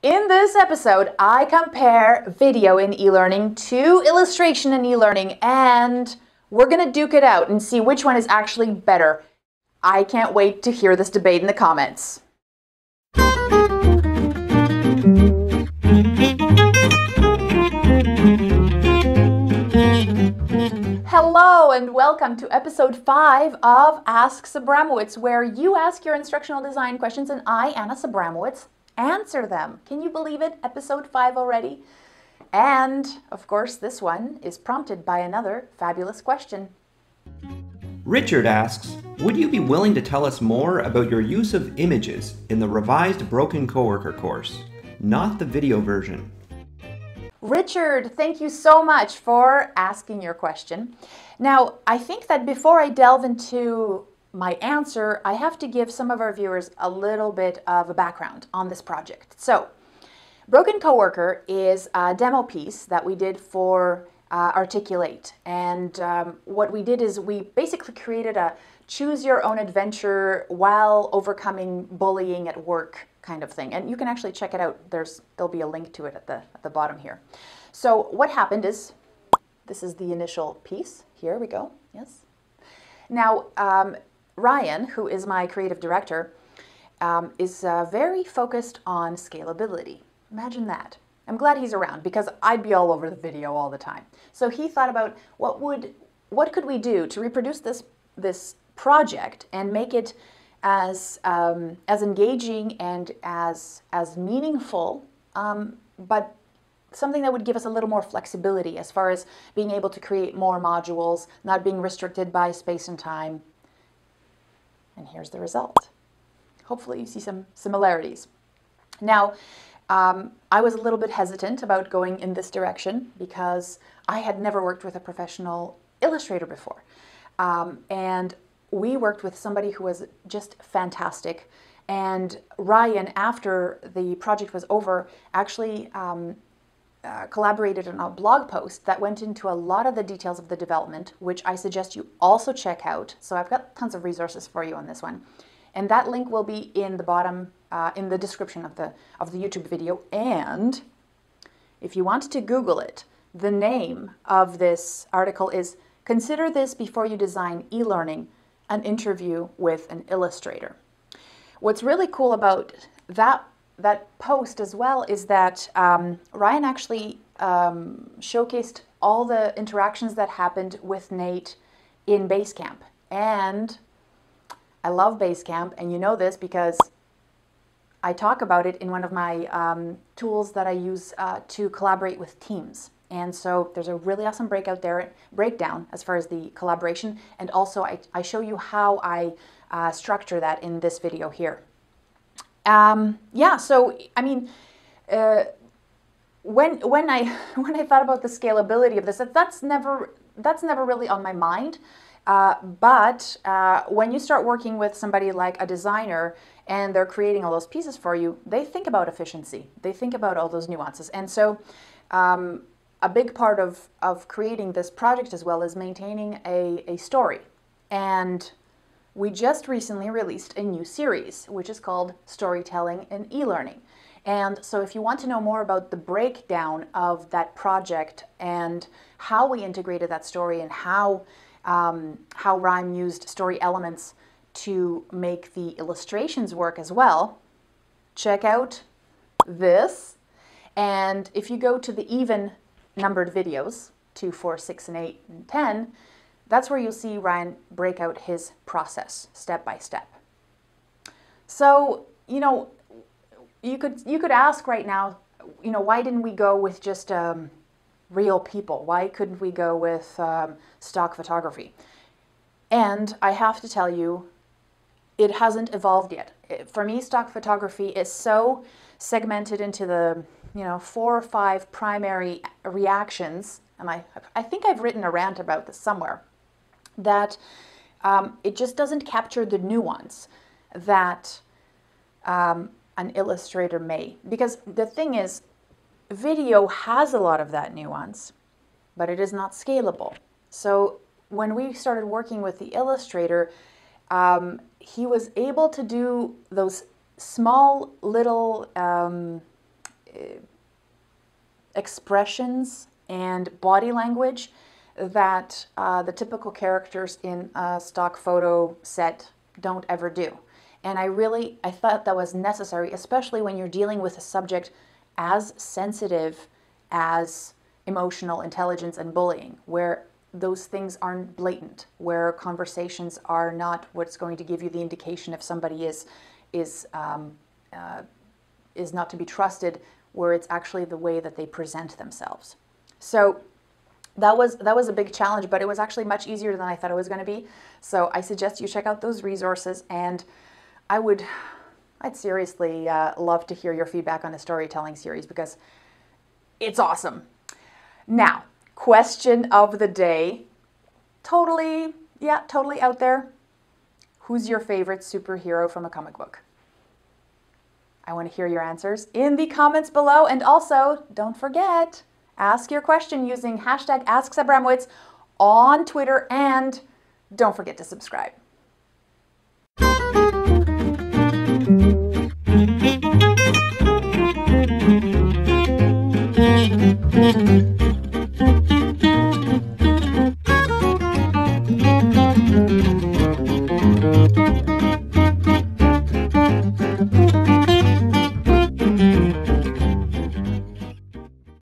In this episode, I compare video in e-learning to illustration in e-learning, and we're going to duke it out and see which one is actually better. I can't wait to hear this debate in the comments. Hello and welcome to episode 5 of Ask Sabramowicz, where you ask your instructional design questions and I, Anna Sabramowicz, answer them. Can you believe it? Episode 5 already. And of course, this one is prompted by another fabulous question. Richard asks, would you be willing to tell us more about your use of images in the revised Broken Coworker course, not the video version? Richard, thank you so much for asking your question. Now, I think that before I delve into my answer, I have to give some of our viewers a little bit of a background on this project. So, Broken Coworker is a demo piece that we did for Articulate. And what we did is we basically created a choose your own adventure while overcoming bullying at work kind of thing. And you can actually check it out. There'll be a link to it at the bottom here. So what happened is, this is the initial piece. Here we go. Yes. Now, Ryan, who is my creative director, is very focused on scalability. Imagine that. I'm glad he's around because I'd be all over the video all the time. So he thought about what could we do to reproduce this project and make it as engaging and as meaningful, but something that would give us a little more flexibility as far as being able to create more modules, not being restricted by space and time. And here's the result. Hopefully you see some similarities. Now, I was a little bit hesitant about going in this direction because I had never worked with a professional illustrator before. And we worked with somebody who was just fantastic. And Ryan, after the project was over, actually collaborated on a blog post that went into a lot of the details of the development, which I suggest you also check out. So I've got tons of resources for you on this one. And that link will be in the bottom, in the description of the YouTube video. And if you want to Google it, the name of this article is "Consider This Before You Design E-Learning, an Interview with an Illustrator." What's really cool about that post as well is that Ryan actually showcased all the interactions that happened with Nate in Basecamp. And I love Basecamp, and you know this because I talk about it in one of my tools that I use to collaborate with teams. And so there's a really awesome breakdown as far as the collaboration, and also I show you how I structure that in this video here. Yeah, so I mean, when I thought about the scalability of this, that's never really on my mind. But when you start working with somebody like a designer and they're creating all those pieces for you, they think about efficiency. They think about all those nuances. And so a big part of creating this project as well is maintaining a story. And we just recently released a new series, which is called Storytelling in E-Learning. And so if you want to know more about the breakdown of that project and how we integrated that story and how Ryan used story elements to make the illustrations work as well, check out this. And if you go to the even numbered videos, 2, 4, 6, and 8, and 10, that's where you'll see Ryan break out his process step by step. So, you know, you could ask right now, you know, why didn't we go with just real people? Why couldn't we go with stock photography? And I have to tell you, it hasn't evolved yet. For me, stock photography is so segmented into the 4 or 5 primary reactions, and I think I've written a rant about this somewhere, that it just doesn't capture the nuance that an illustrator may. Because the thing is, video has a lot of that nuance, but it is not scalable. So when we started working with the illustrator, he was able to do those small little expressions and body language that the typical characters in a stock photo set don't ever do. And I thought that was necessary, especially when you're dealing with a subject as sensitive as emotional intelligence and bullying, where those things aren't blatant, where conversations are not what's going to give you the indication if somebody is not to be trusted, where it's actually the way that they present themselves. So that was a big challenge, but it was actually much easier than I thought it was going to be. So I suggest you check out those resources, and I'd seriously love to hear your feedback on the storytelling series because it's awesome. Now, question of the day. Totally out there. Who's your favorite superhero from a comic book? I want to hear your answers in the comments below. And also, don't forget, ask your question using hashtag #AskSabramowicz on Twitter, and don't forget to subscribe.